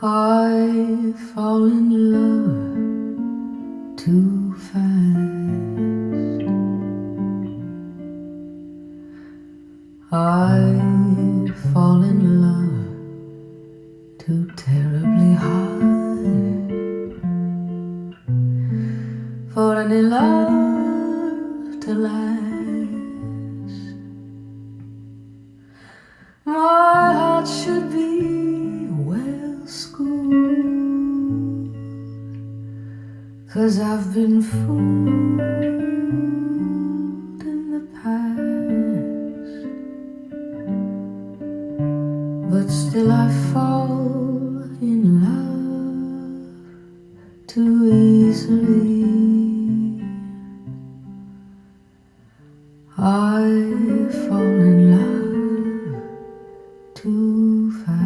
I fall in love too fast. I fall in love too terribly hard for any love to last. My heart should be well schooled, 'cause I've been fooled in the past. But still I fall in love too easily. I fall in love too fast.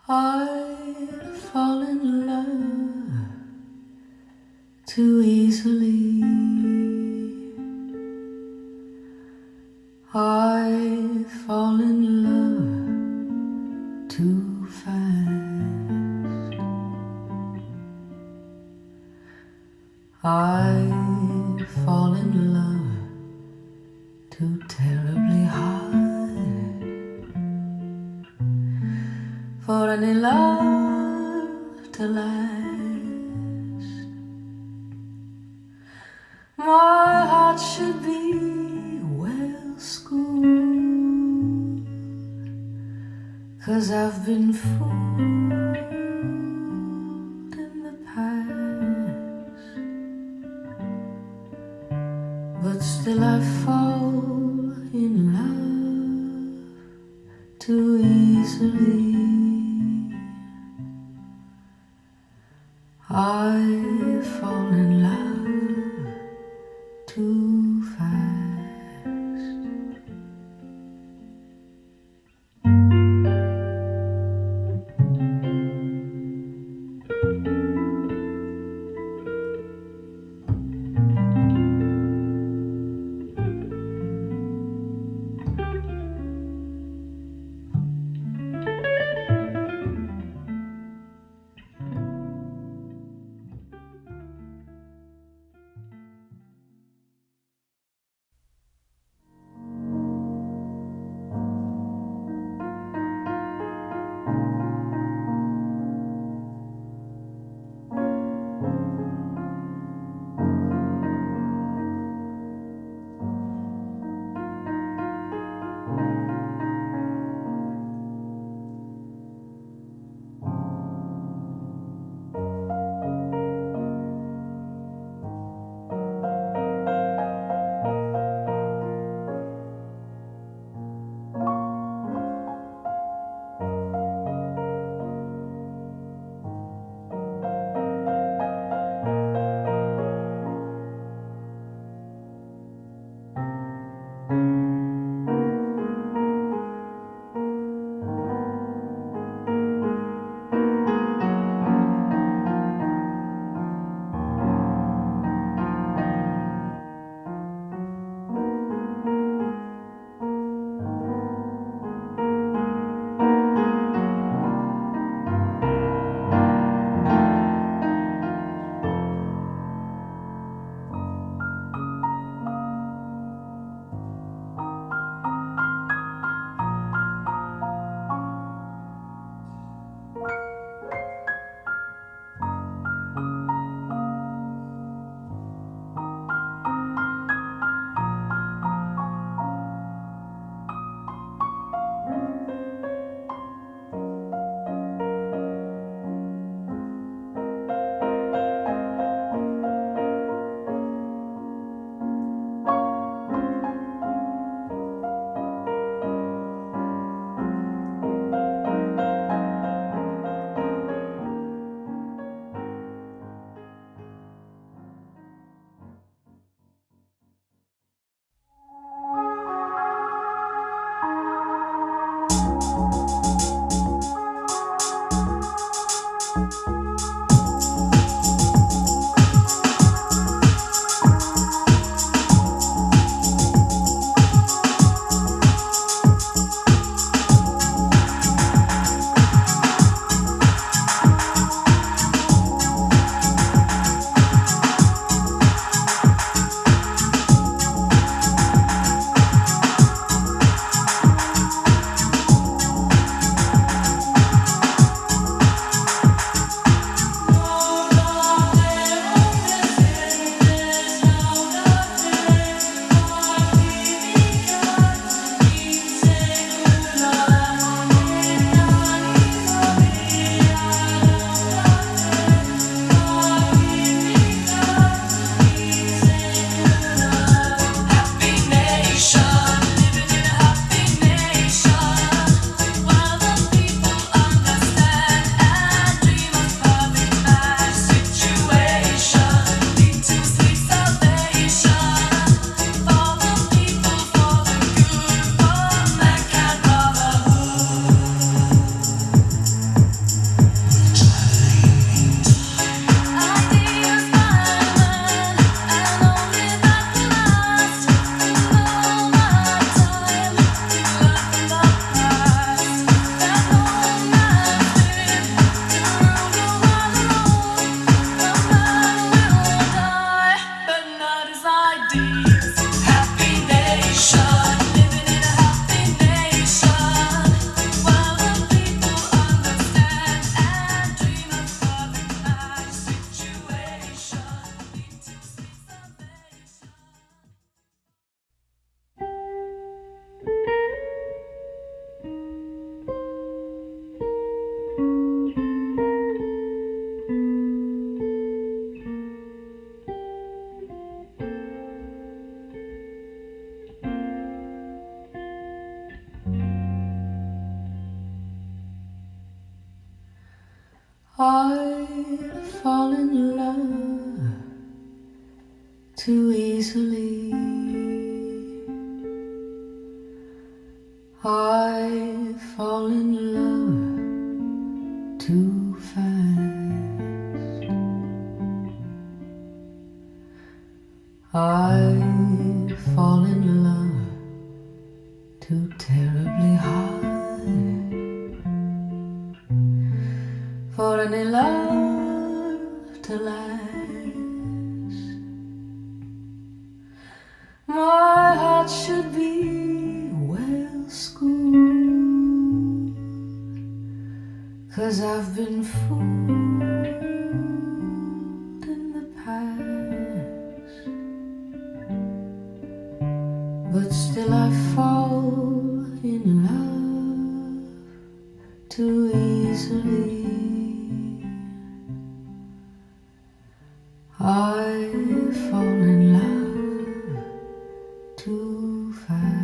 I fall in love too easily. I fall in love too fast. I fall in love too terribly hard for any love to last. My heart should be well schooled, 'cause I've been fooled in the past. But still I fall in love too easily. I fall in love too fast. fall in love too easily. I fall in love too fast. I fall in love too terribly hard for any love to last. My heart should be well schooled, 'cause I've been fooled in the past. But still I fall in love too easily. I fall in love too fast.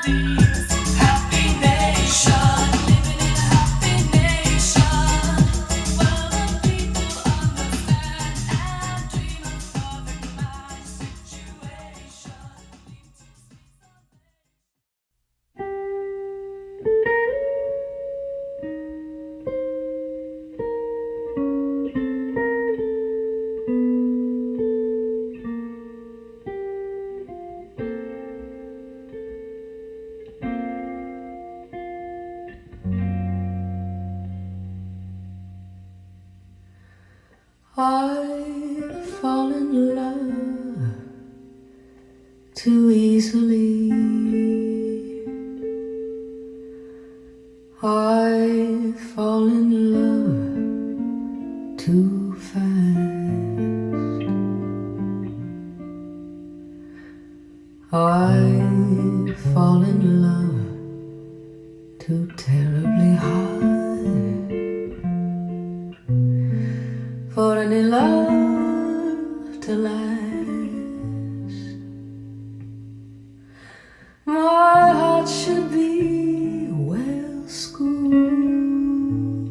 ideas. Happy nation, living in a happy nation. Well, the people understand and dream of perfect my situation. I fall in love too easily. I fall in love too fast. I fall in love too terribly hard for any love to last. My heart should be well schooled,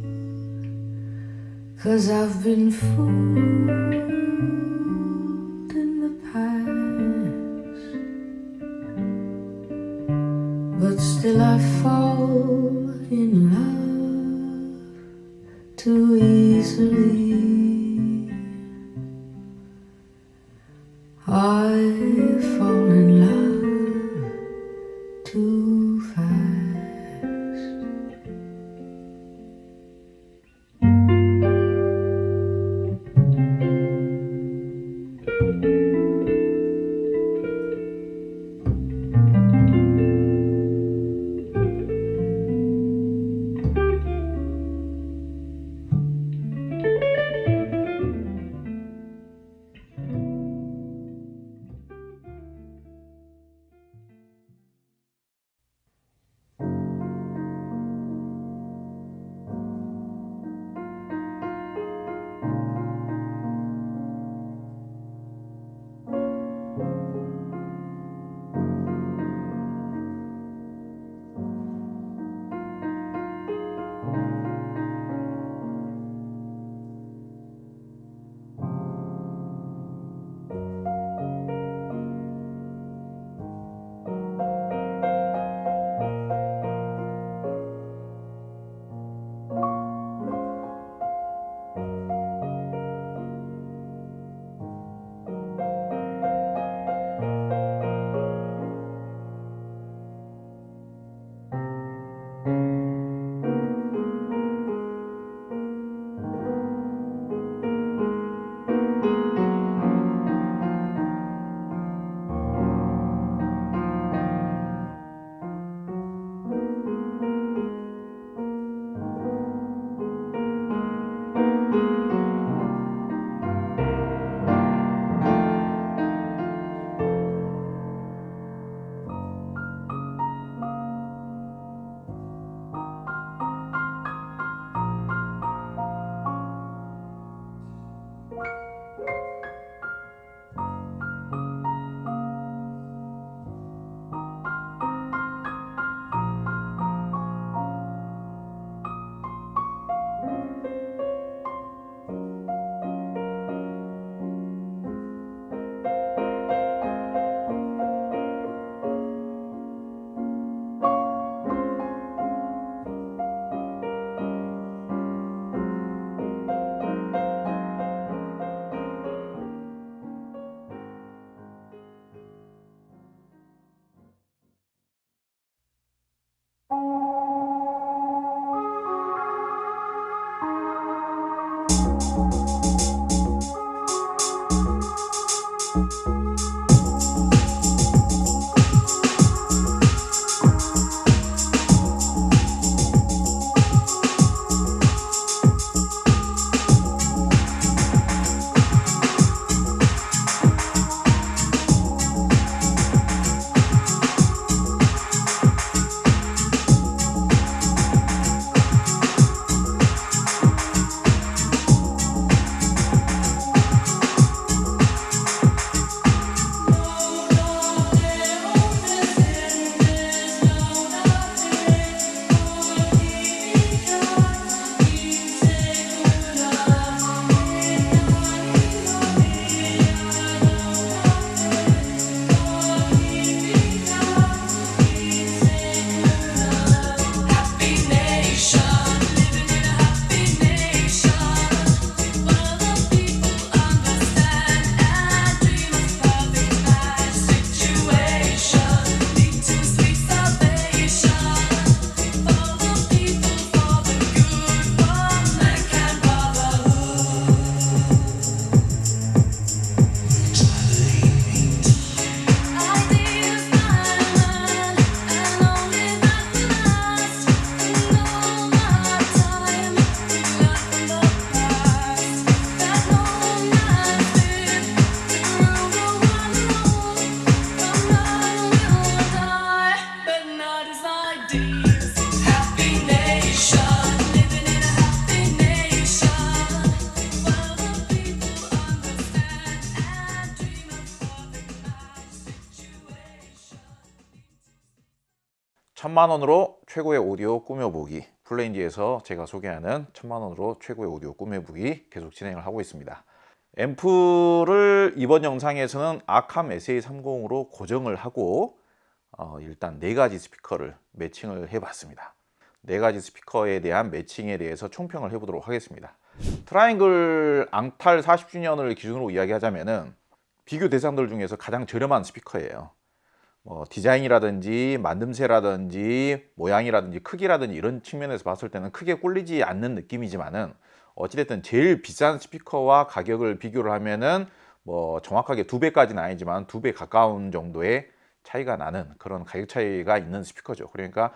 'cause I've been fooled in the past. But still I fall in love too easily. I fall in love too fast. 1000만원으로 최고의 오디오 꾸며보기, 플레인지에서 제가 소개하는 1000만원으로 최고의 오디오 꾸며보기 계속 진행을 하고 있습니다. 앰프를 이번 영상에서는 아캄 SA30으로 고정을 하고 일단 4가지 스피커를 매칭을 해봤습니다. 4가지 스피커에 대한 매칭에 대해서 총평을 해보도록 하겠습니다. 트라이앵글 앙탈 40주년을 기준으로 이야기하자면은 비교 대상들 중에서 가장 저렴한 스피커예요. 디자인이라든지 만듦새라든지 모양이라든지 크기라든지 이런 측면에서 봤을 때는 크게 꿀리지 않는 느낌이지만은 어찌됐든 제일 비싼 스피커와 가격을 비교를 하면은 정확하게 2배까지는 아니지만 2배 가까운 정도의 차이가 나는 그런 가격 차이가 있는 스피커죠. 그러니까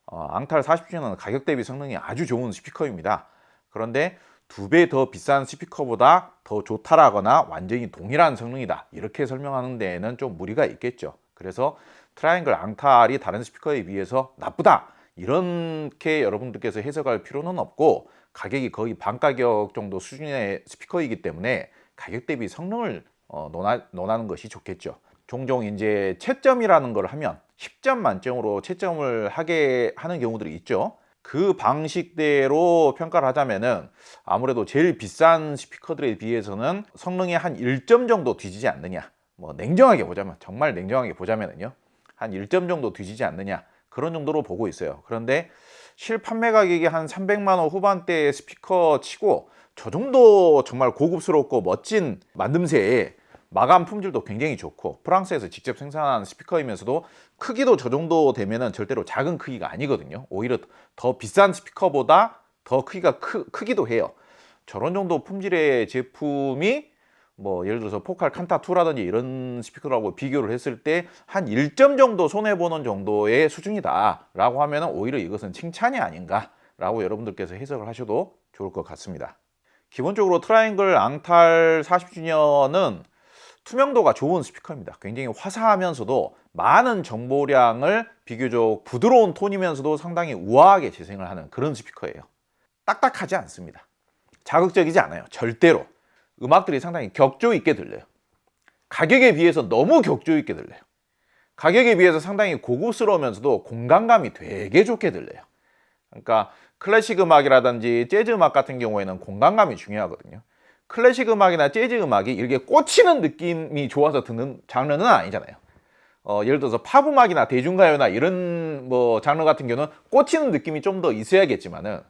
앙탈 40주년은 가격 대비 성능이 아주 좋은 스피커입니다. 그런데 2배 더 비싼 스피커보다 더 좋다라거나 완전히 동일한 성능이다 이렇게 설명하는 데에는 좀 무리가 있겠죠. 그래서 트라이앵글 앙탈이 다른 스피커에 비해서 나쁘다 이렇게 여러분들께서 해석할 필요는 없고, 가격이 거의 반가격 정도 수준의 스피커이기 때문에 가격 대비 성능을 논하는 것이 좋겠죠. 종종 이제 채점이라는 걸 하면 10점 만점으로 채점을 하게 하는 경우들이 있죠. 그 방식대로 평가를 하자면은 아무래도 제일 비싼 스피커들에 비해서는 성능이 한 1점 정도 뒤지지 않느냐, 냉정하게 보자면, 정말 냉정하게 보자면은요, 한 1점 정도 뒤지지 않느냐, 그런 정도로 보고 있어요. 그런데 실판매 가격이 한 300만 원 후반대의 스피커 치고 저 정도 정말 고급스럽고 멋진 만듦새에 마감 품질도 굉장히 좋고 프랑스에서 직접 생산한 스피커이면서도 크기도 저 정도 되면은 절대로 작은 크기가 아니거든요. 오히려 더 비싼 스피커보다 더 크기가 크기도 해요. 저런 정도 품질의 제품이 예를 들어서 포칼 칸타2라든지 이런 스피커라고 비교를 했을 때 한 1점 정도 손해보는 정도의 수준이다 라고 하면 오히려 이것은 칭찬이 아닌가 라고 여러분들께서 해석을 하셔도 좋을 것 같습니다. 기본적으로 트라이앵글 앙탈 40주년은 투명도가 좋은 스피커입니다. 굉장히 화사하면서도 많은 정보량을 비교적 부드러운 톤이면서도 상당히 우아하게 재생을 하는 그런 스피커예요. 딱딱하지 않습니다. 자극적이지 않아요. 절대로. 음악들이 상당히 격조 있게 들려요. 가격에 비해서 너무 격조 있게 들려요. 가격에 비해서 상당히 고급스러우면서도 공간감이 되게 좋게 들려요. 그러니까 클래식 음악이라든지 재즈 음악 같은 경우에는 공간감이 중요하거든요. 클래식 음악이나 재즈 음악이 이렇게 꽂히는 느낌이 좋아서 듣는 장르는 아니잖아요. 예를 들어서 팝 음악이나 대중가요나 이런 장르 같은 경우는 꽂히는 느낌이 좀 더 있어야겠지만은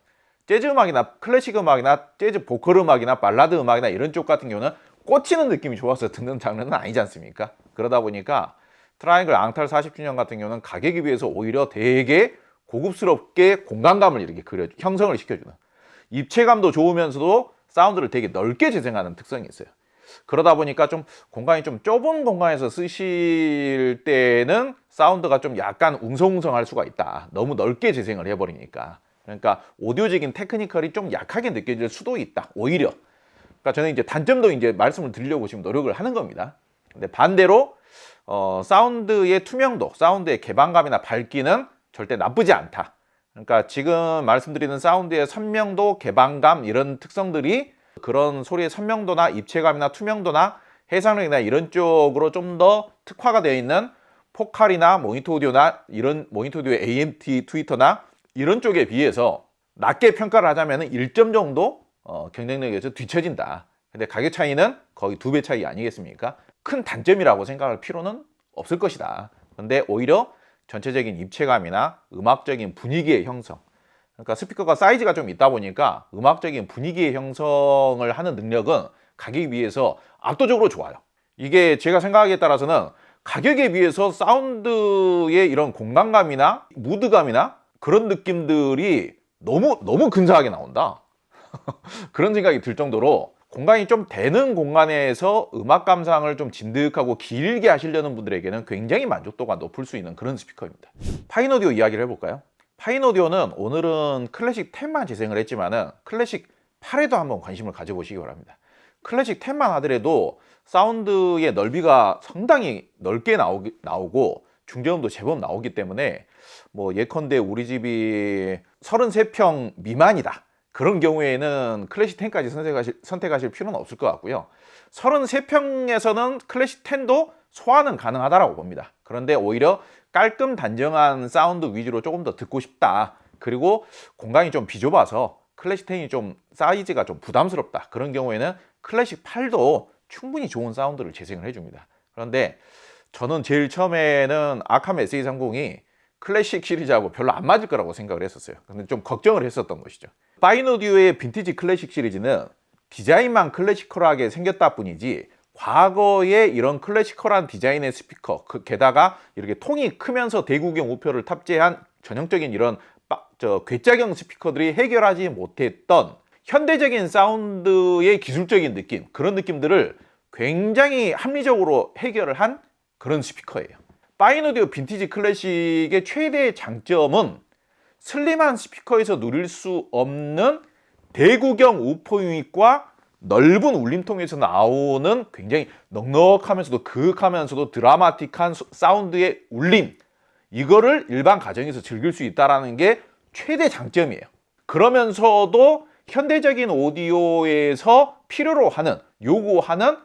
재즈 음악이나 클래식 음악이나 재즈 보컬 음악이나 발라드 음악이나 이런 쪽 같은 경우는 꽂히는 느낌이 좋아서 듣는 장르는 아니지 않습니까? 그러다 보니까 트라이앵글 앙탈 40주년 같은 경우는 가격에 비해서 오히려 되게 고급스럽게 공간감을 이렇게 형성을 시켜주는, 입체감도 좋으면서도 사운드를 되게 넓게 재생하는 특성이 있어요. 그러다 보니까 좀 공간이 좀 좁은 공간에서 쓰실 때는 사운드가 좀 약간 웅성웅성할 수가 있다. 너무 넓게 재생을 해버리니까. 그러니까 오디오적인 테크니컬이 좀 약하게 느껴질 수도 있다. 오히려. 그러니까 저는 이제 단점도 이제 말씀을 드리려고 지금 노력을 하는 겁니다. 근데 반대로 사운드의 투명도, 사운드의 개방감이나 밝기는 절대 나쁘지 않다. 그러니까 지금 말씀드리는 사운드의 선명도, 개방감 이런 특성들이 그런 소리의 선명도나 입체감이나 투명도나 해상력이나 이런 쪽으로 좀 더 특화가 되어 있는 포칼이나 모니터 오디오나 이런 모니터 오디오 AMT 트위터나 이런 쪽에 비해서 낮게 평가를 하자면 1점 정도 경쟁력에서 뒤처진다. 근데 가격 차이는 거의 2배 차이 아니겠습니까? 큰 단점이라고 생각할 필요는 없을 것이다. 근데 오히려 전체적인 입체감이나 음악적인 분위기의 형성, 그러니까 스피커가 사이즈가 좀 있다 보니까 음악적인 분위기의 형성을 하는 능력은 가격에 비해서 압도적으로 좋아요. 이게 제가 생각하기에 따라서는 가격에 비해서 사운드의 이런 공간감이나 무드감이나 그런 느낌들이 너무 근사하게 나온다. 그런 생각이 들 정도로 공간이 좀 되는 공간에서 음악 감상을 좀 진득하고 길게 하시려는 분들에게는 굉장히 만족도가 높을 수 있는 그런 스피커입니다. 파인오디오 이야기를 해볼까요? 파인오디오는 오늘은 클래식 10만 재생을 했지만은 클래식 8에도 한번 관심을 가져보시기 바랍니다. 클래식 10만 하더라도 사운드의 넓이가 상당히 넓게 나오고 중저음도 제법 나오기 때문에 예컨대 우리 집이 33평 미만이다. 그런 경우에는 클래식 10까지 선택하실 필요는 없을 것 같고요. 33평에서는 클래식 10도 소화는 가능하다고 봅니다. 그런데 오히려 깔끔 단정한 사운드 위주로 조금 더 듣고 싶다. 그리고 공간이 좀 비좁아서 클래식 10이 좀 사이즈가 좀 부담스럽다. 그런 경우에는 클래식 8도 충분히 좋은 사운드를 재생을 해줍니다. 그런데 저는 제일 처음에는 아캄 SA30이 클래식 시리즈하고 별로 안 맞을 거라고 생각을 했었어요. 근데 좀 걱정을 했었던 것이죠. 파인오디오의 빈티지 클래식 시리즈는 디자인만 클래시컬하게 생겼다 뿐이지 과거에 이런 클래시컬한 디자인의 스피커, 게다가 이렇게 통이 크면서 대구경 우표를 탑재한 전형적인 이런 괴짜경 스피커들이 해결하지 못했던 현대적인 사운드의 기술적인 느낌, 그런 느낌들을 굉장히 합리적으로 해결을 한 그런 스피커예요. 파인오디오 빈티지 클래식의 최대의 장점은 슬림한 스피커에서 누릴 수 없는 대구경 우포 유닛과 넓은 울림통에서 나오는 굉장히 넉넉하면서도 그윽하면서도 드라마틱한 사운드의 울림, 이거를 일반 가정에서 즐길 수 있다는 게 최대 장점이에요. 그러면서도 현대적인 오디오에서 필요로 하는, 요구하는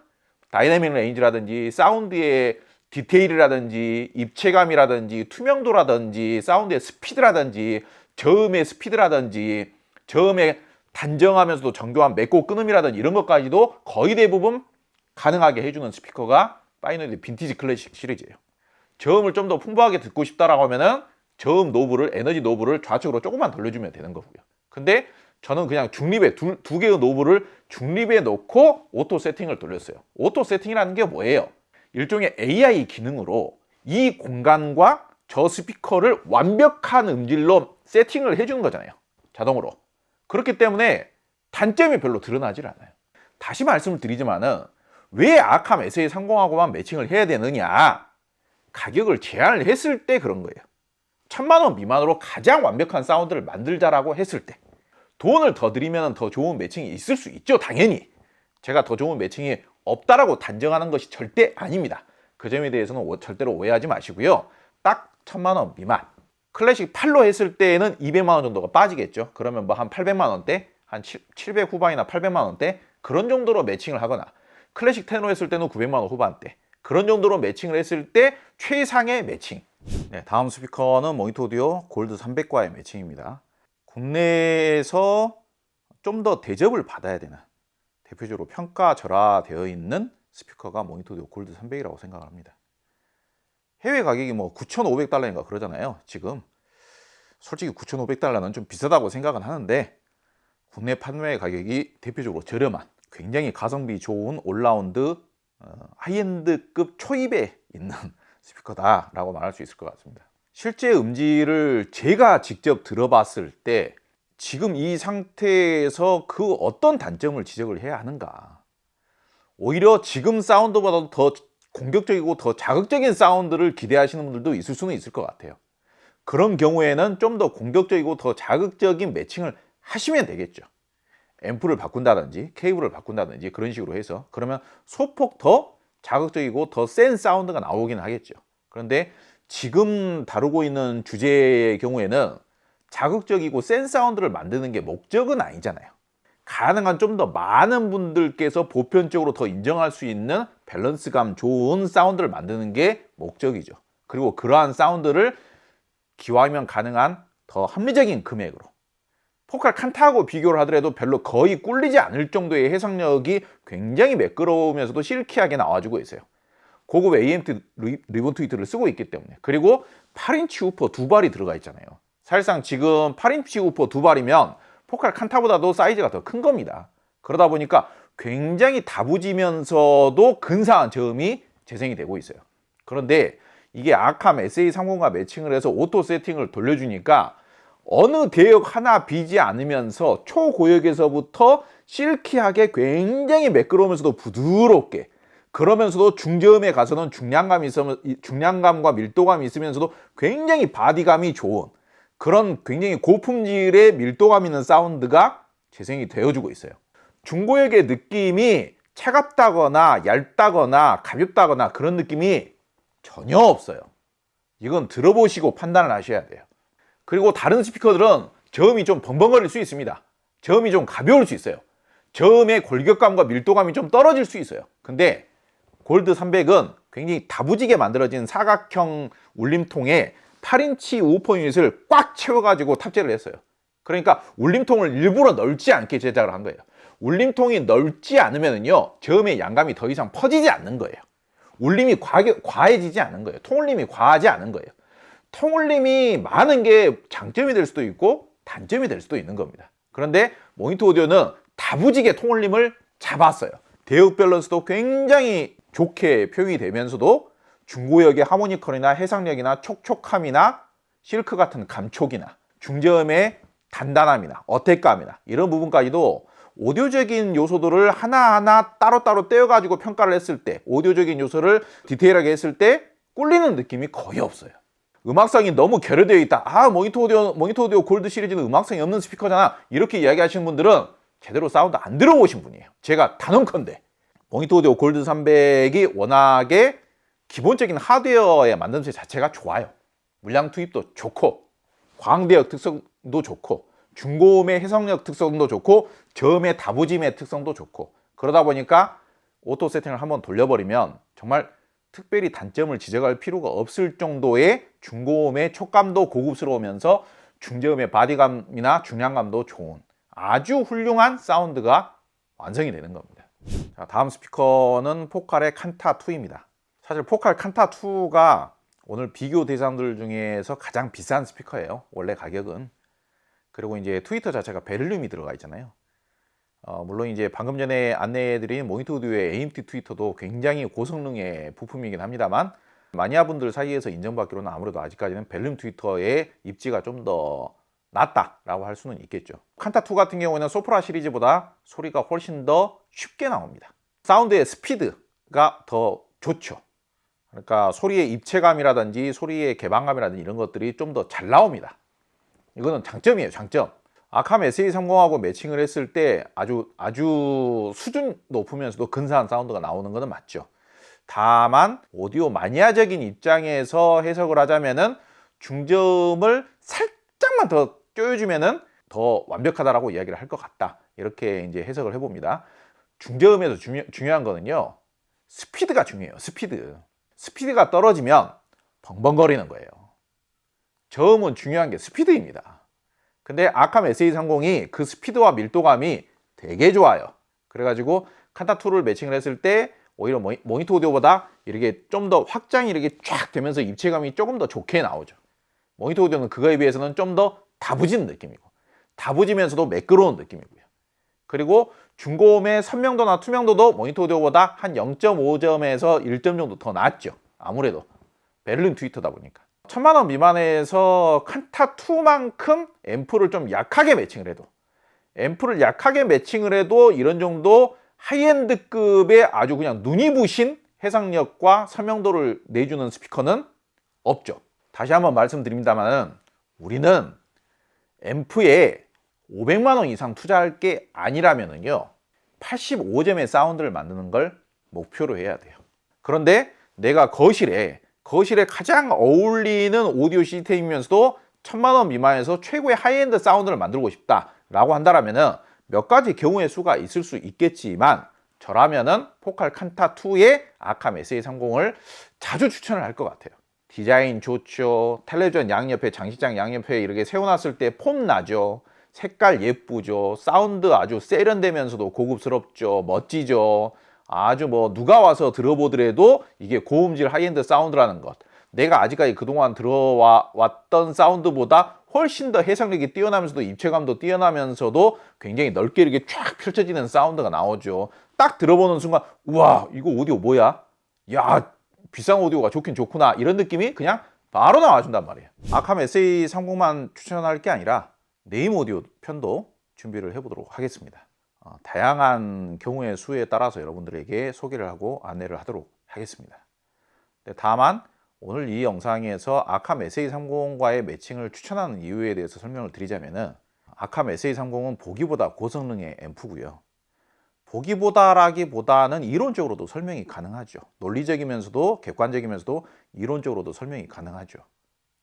다이내믹 레인지라든지 사운드의 디테일이라든지 입체감이라든지 투명도라든지 사운드의 스피드라든지 저음의 스피드라든지 저음의 단정하면서도 정교한 맺고 끊음이라든지 이런 것까지도 거의 대부분 가능하게 해주는 스피커가 파이너리 빈티지 클래식 시리즈예요. 저음을 좀 더 풍부하게 듣고 싶다라고 하면은 저음 노브를, 에너지 노브를 좌측으로 조금만 돌려주면 되는 거고요. 근데 저는 그냥 중립에 두 개의 노브를 중립에 놓고 오토 세팅을 돌렸어요. 오토 세팅이라는 게 뭐예요? 일종의 AI 기능으로 이 공간과 저 스피커를 완벽한 음질로 세팅을 해주는 거잖아요. 자동으로. 그렇기 때문에 단점이 별로 드러나질 않아요. 다시 말씀을 드리지만은 왜 아캄 SA30하고만 매칭을 해야 되느냐? 가격을 제한을 했을 때 그런 거예요. 1000만 원 미만으로 가장 완벽한 사운드를 만들자라고 했을 때 돈을 더 들이면 더 좋은 매칭이 있을 수 있죠. 당연히. 제가 더 좋은 매칭이 없다라고 단정하는 것이 절대 아닙니다. 그 점에 대해서는 절대로 오해하지 마시고요. 딱 1000만 원 미만. 클래식 8로 했을 때에는 200만 원 정도가 빠지겠죠. 그러면 뭐 한 800만 원대, 한 700 후반이나 800만 원대 그런 정도로 매칭을 하거나 클래식 10로 했을 때는 900만 원 후반대 그런 정도로 매칭을 했을 때 최상의 매칭. 네, 다음 스피커는 모니터 오디오 골드 300과의 매칭입니다. 국내에서 좀 더 대접을 받아야 되는 대표적으로 평가절하되어 있는 스피커가 모니터 오디오 골드 300이라고 생각을 합니다. 해외 가격이 뭐 9,500달러인가 그러잖아요. 지금 솔직히 9,500달러는 좀 비싸다고 생각은 하는데 국내 판매 가격이 대표적으로 저렴한 굉장히 가성비 좋은 올라운드 하이엔드급 초입에 있는 스피커다라고 말할 수 있을 것 같습니다. 실제 음질을 제가 직접 들어봤을 때 지금 이 상태에서 그 어떤 단점을 지적을 해야 하는가. 오히려 지금 사운드보다도 더 공격적이고 더 자극적인 사운드를 기대하시는 분들도 있을 수는 있을 것 같아요. 그런 경우에는 좀 더 공격적이고 더 자극적인 매칭을 하시면 되겠죠. 앰프를 바꾼다든지 케이블을 바꾼다든지 그런 식으로 해서 그러면 소폭 더 자극적이고 더 센 사운드가 나오긴 하겠죠. 그런데 지금 다루고 있는 주제의 경우에는 자극적이고 센 사운드를 만드는 게 목적은 아니잖아요. 가능한 좀 더 많은 분들께서 보편적으로 더 인정할 수 있는 밸런스감 좋은 사운드를 만드는 게 목적이죠. 그리고 그러한 사운드를 기왕이면 가능한 더 합리적인 금액으로 포칼 칸타하고 비교를 하더라도 별로 거의 꿀리지 않을 정도의 해상력이 굉장히 매끄러우면서도 실키하게 나와주고 있어요. 고급 AMT 리본 트위터를 쓰고 있기 때문에. 그리고 8인치 우퍼 두 발이 들어가 있잖아요. 사실상 지금 8인치 우퍼 두 발이면 포칼 칸타보다도 사이즈가 더 큰 겁니다. 그러다 보니까 굉장히 다부지면서도 근사한 저음이 재생이 되고 있어요. 그런데 이게 아캄 SA30과 매칭을 해서 오토 세팅을 돌려주니까 어느 대역 하나 비지 않으면서 초고역에서부터 실키하게 굉장히 매끄러우면서도 부드럽게 그러면서도 중저음에 가서는 중량감과 밀도감이 있으면서도 굉장히 바디감이 좋은 그런 굉장히 고품질의 밀도감 있는 사운드가 재생이 되어주고 있어요. 중고역의 느낌이 차갑다거나 얇다거나 가볍다거나 그런 느낌이 전혀 없어요. 이건 들어보시고 판단을 하셔야 돼요. 그리고 다른 스피커들은 저음이 좀 벙벙거릴 수 있습니다. 저음이 좀 가벼울 수 있어요. 저음의 골격감과 밀도감이 좀 떨어질 수 있어요. 근데 골드 300은 굉장히 다부지게 만들어진 사각형 울림통에 8인치 우퍼 유닛을 꽉 채워가지고 탑재를 했어요. 그러니까 울림통을 일부러 넓지 않게 제작을 한 거예요. 울림통이 넓지 않으면요 저음의 양감이 더 이상 퍼지지 않는 거예요. 울림이 과해지지 않은 거예요. 통울림이 과하지 않은 거예요. 통울림이 많은 게 장점이 될 수도 있고 단점이 될 수도 있는 겁니다. 그런데 모니터 오디오는 다부지게 통울림을 잡았어요. 대역 밸런스도 굉장히 좋게 표현이 되면서도 중고역의 하모니컬이나 해상력이나 촉촉함이나 실크 같은 감촉이나 중저음의 단단함이나 어택감이나 이런 부분까지도 오디오적인 요소들을 하나하나 따로따로 떼어가지고 평가를 했을 때 오디오적인 요소를 디테일하게 했을 때 꿀리는 느낌이 거의 없어요. 음악성이 너무 결여되어 있다. 모니터 오디오 골드 시리즈는 음악성이 없는 스피커잖아. 이렇게 이야기하시는 분들은 제대로 사운드 안 들어보신 분이에요. 제가 단언컨대 모니터 오디오 골드 300이 워낙에 기본적인 하드웨어의 만듦새 자체가 좋아요. 물량 투입도 좋고 광대역 특성도 좋고 중고음의 해석력 특성도 좋고 저음의 다부짐의 특성도 좋고 그러다 보니까 오토 세팅을 한번 돌려버리면 정말 특별히 단점을 지적할 필요가 없을 정도의 중고음의 촉감도 고급스러우면서 중저음의 바디감이나 중량감도 좋은 아주 훌륭한 사운드가 완성이 되는 겁니다. 자, 다음 스피커는 포칼의 칸타2입니다. 사실 포칼 칸타2가 오늘 비교 대상들 중에서 가장 비싼 스피커예요. 원래 가격은. 그리고 이제 트위터 자체가 베를륨이 들어가 있잖아요. 물론 이제 방금 전에 안내해드린 모니터 오디오의 AMT 트위터도 굉장히 고성능의 부품이긴 합니다만 마니아분들 사이에서 인정받기로는 아무래도 아직까지는 베를륨 트위터의 입지가 좀 더 낫다라고 할 수는 있겠죠. 칸타2 같은 경우에는 소프라 시리즈보다 소리가 훨씬 더 쉽게 나옵니다. 사운드의 스피드가 더 좋죠. 그러니까 소리의 입체감이라든지 소리의 개방감이라든지 이런 것들이 좀 더 잘 나옵니다. 이거는 장점이에요, 장점. 아캄 SA30하고 매칭을 했을 때 아주 수준 높으면서도 근사한 사운드가 나오는 것은 맞죠. 다만 오디오 마니아적인 입장에서 해석을 하자면은 중저음을 살짝만 더 쪼여주면은 더 완벽하다라고 이야기를 할 것 같다. 이렇게 이제 해석을 해봅니다. 중저음에서 중요한 거는요, 스피드가 중요해요. 스피드가 떨어지면 벙벙거리는 거예요. 저음은 중요한 게 스피드입니다. 근데 아캄 SA30이 그 스피드와 밀도감이 되게 좋아요. 그래가지고 칸타2를 매칭을 했을 때 오히려 모니터 오디오보다 이렇게 좀 더 확장이 이렇게 쫙 되면서 입체감이 조금 더 좋게 나오죠. 모니터 오디오는 그거에 비해서는 좀 더 다부진 느낌이고 다부지면서도 매끄러운 느낌이고요. 그리고 중고음의 선명도나 투명도도 모니터 오디오보다 한 0.5점에서 1점 정도 더 낮죠. 아무래도 베를린 트위터다 보니까 1000만 원 미만에서 칸타2만큼 앰프를 좀 약하게 매칭을 해도 이런 정도 하이엔드급의 아주 그냥 눈이 부신 해상력과 설명도를 내주는 스피커는 없죠. 다시 한번 말씀드립니다만 우리는 앰프에 500만 원 이상 투자할 게 아니라면요 85점의 사운드를 만드는 걸 목표로 해야 돼요. 그런데 내가 거실에 가장 어울리는 오디오 시스템이면서도 1000만 원 미만에서 최고의 하이엔드 사운드를 만들고 싶다라고 한다라면은 몇 가지 경우의 수가 있을 수 있겠지만 저라면은 포칼 칸타2의 아캄 SA30을 자주 추천을 할 것 같아요. 디자인 좋죠. 텔레비전 양옆에 장식장 양옆에 이렇게 세워놨을 때 폼 나죠. 색깔 예쁘죠. 사운드 아주 세련되면서도 고급스럽죠. 멋지죠. 아주 뭐 누가 와서 들어보더라도 이게 고음질 하이엔드 사운드라는 것. 내가 아직까지 그동안 들어왔던 사운드보다 훨씬 더 해상력이 뛰어나면서도 입체감도 뛰어나면서도 굉장히 넓게 이렇게 쫙 펼쳐지는 사운드가 나오죠. 딱 들어보는 순간 우와 이거 오디오 뭐야? 야 비싼 오디오가 좋긴 좋구나 이런 느낌이 그냥 바로 나와준단 말이에요. 아캄 SA30만 추천할 게 아니라 네임 오디오 편도 준비를 해보도록 하겠습니다. 다양한 경우의 수에 따라서 여러분들에게 소개를 하고 안내를 하도록 하겠습니다. 다만 오늘 이 영상에서 아캄 SA30과의 매칭을 추천하는 이유에 대해서 설명을 드리자면은 아캄 SA30은 보기보다 고성능의 앰프고요. 보기보다라기보다는 이론적으로도 설명이 가능하죠. 논리적이면서도 객관적이면서도 이론적으로도 설명이 가능하죠.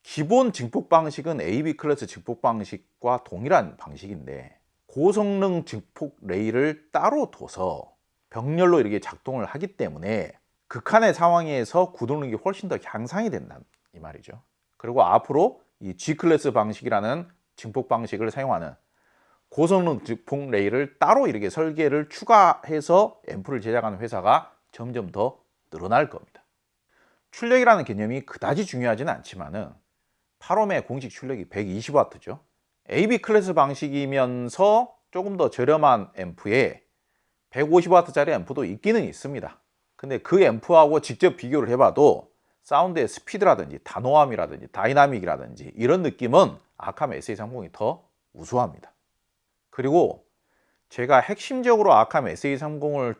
기본 증폭 방식은 AB 클래스 증폭 방식과 동일한 방식인데 고성능 증폭 레일을 따로 둬서 병렬로 이렇게 작동을 하기 때문에 극한의 상황에서 구동력이 훨씬 더 향상이 된다 이 말이죠. 그리고 앞으로 이 G클래스 방식이라는 증폭 방식을 사용하는 고성능 증폭 레일을 따로 이렇게 설계를 추가해서 앰프를 제작하는 회사가 점점 더 늘어날 겁니다. 출력이라는 개념이 그다지 중요하지는 않지만은 8옴의 공식 출력이 120W죠. AB 클래스 방식이면서 조금 더 저렴한 앰프에 150W짜리 앰프도 있기는 있습니다. 근데 그 앰프하고 직접 비교를 해봐도 사운드의 스피드라든지 단호함이라든지 다이나믹이라든지 이런 느낌은 아캄 SA30이 더 우수합니다. 그리고 제가 핵심적으로 아캄 SA30을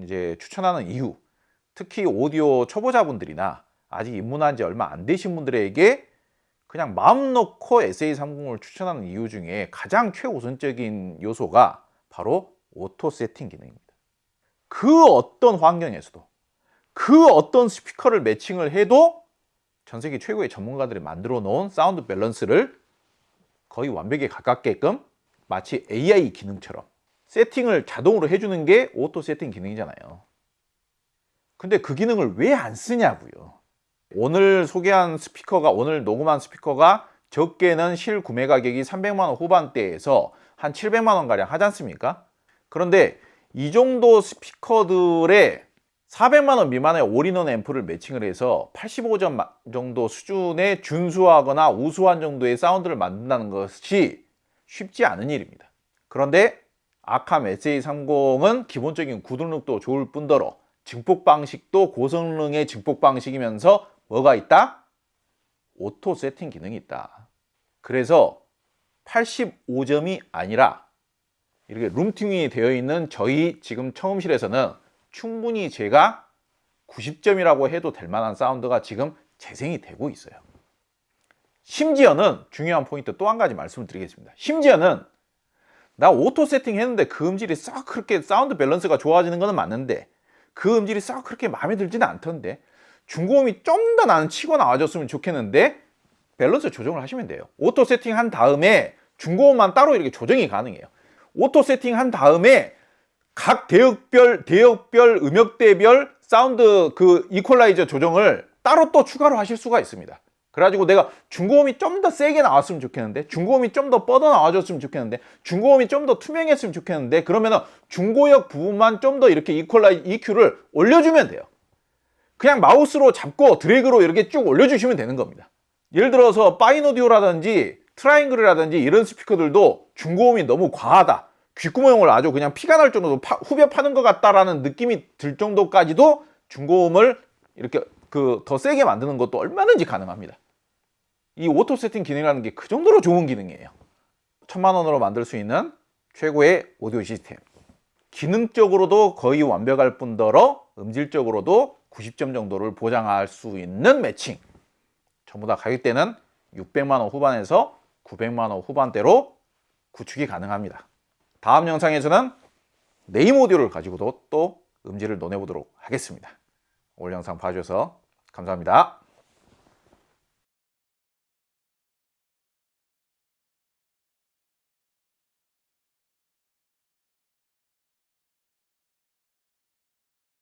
이제 추천하는 이유, 특히 오디오 초보자분들이나 아직 입문한 지 얼마 안 되신 분들에게 그냥 마음 놓고 SA30을 추천하는 이유 중에 가장 최우선적인 요소가 바로 오토 세팅 기능입니다. 그 어떤 환경에서도 그 어떤 스피커를 매칭을 해도 전 세계 최고의 전문가들이 만들어 놓은 사운드 밸런스를 거의 완벽에 가깝게끔 마치 AI 기능처럼 세팅을 자동으로 해주는 게 오토 세팅 기능이잖아요. 근데 그 기능을 왜 안 쓰냐고요. 오늘 소개한 스피커가, 오늘 녹음한 스피커가 적게는 실구매 가격이 300만 원 후반대에서 한 700만 원 가량 하지 않습니까? 그런데 이 정도 스피커들의 400만 원 미만의 올인원 앰프를 매칭을 해서 85점 정도 수준의 준수하거나 우수한 정도의 사운드를 만든다는 것이 쉽지 않은 일입니다. 그런데 아캄 SA30은 기본적인 구동력도 좋을 뿐더러 증폭 방식도 고성능의 증폭 방식이면서 뭐가 있다? 오토 세팅 기능이 있다. 그래서 85점이 아니라 이렇게 룸튜닝이 되어 있는 저희 지금 청음실에서는 충분히 제가 90점이라고 해도 될 만한 사운드가 지금 재생이 되고 있어요. 심지어는 중요한 포인트 또 한 가지 말씀을 드리겠습니다. 심지어는 나 오토 세팅 했는데 그 음질이 썩 그렇게 사운드 밸런스가 좋아지는 것은 맞는데 그 음질이 썩 그렇게 마음에 들지는 않던데 중고음이 좀 더 나는 치고 나와줬으면 좋겠는데 밸런스 조정을 하시면 돼요. 오토 세팅한 다음에 중고음만 따로 이렇게 조정이 가능해요. 오토 세팅한 다음에 각 대역별 음역대별 사운드 그 이퀄라이저 조정을 따로 또 추가로 하실 수가 있습니다. 그래가지고 내가 중고음이 좀 더 세게 나왔으면 좋겠는데 중고음이 좀 더 뻗어 나와줬으면 좋겠는데 중고음이 좀 더 투명했으면 좋겠는데 그러면은 중고역 부분만 좀 더 이렇게 EQ를 올려주면 돼요. 그냥 마우스로 잡고 드래그로 이렇게 쭉 올려주시면 되는 겁니다. 예를 들어서 파인오디오라든지 트라이앵글이라든지 이런 스피커들도 중고음이 너무 과하다, 귓구멍을 아주 그냥 피가 날 정도로 후벼 파는 것 같다라는 느낌이 들 정도까지도 중고음을 이렇게 더 세게 만드는 것도 얼마든지 가능합니다. 이 오토 세팅 기능이라는 게 그 정도로 좋은 기능이에요. 1000만 원으로 만들 수 있는 최고의 오디오 시스템. 기능적으로도 거의 완벽할 뿐더러 음질적으로도 90점 정도를 보장할 수 있는 매칭. 전부 다 가격대는 600만 원 후반에서 900만 원 후반대로 구축이 가능합니다. 다음 영상에서는 네임 오디오를 가지고도 또 음질을 논해보도록 하겠습니다. 오늘 영상 봐주셔서 감사합니다.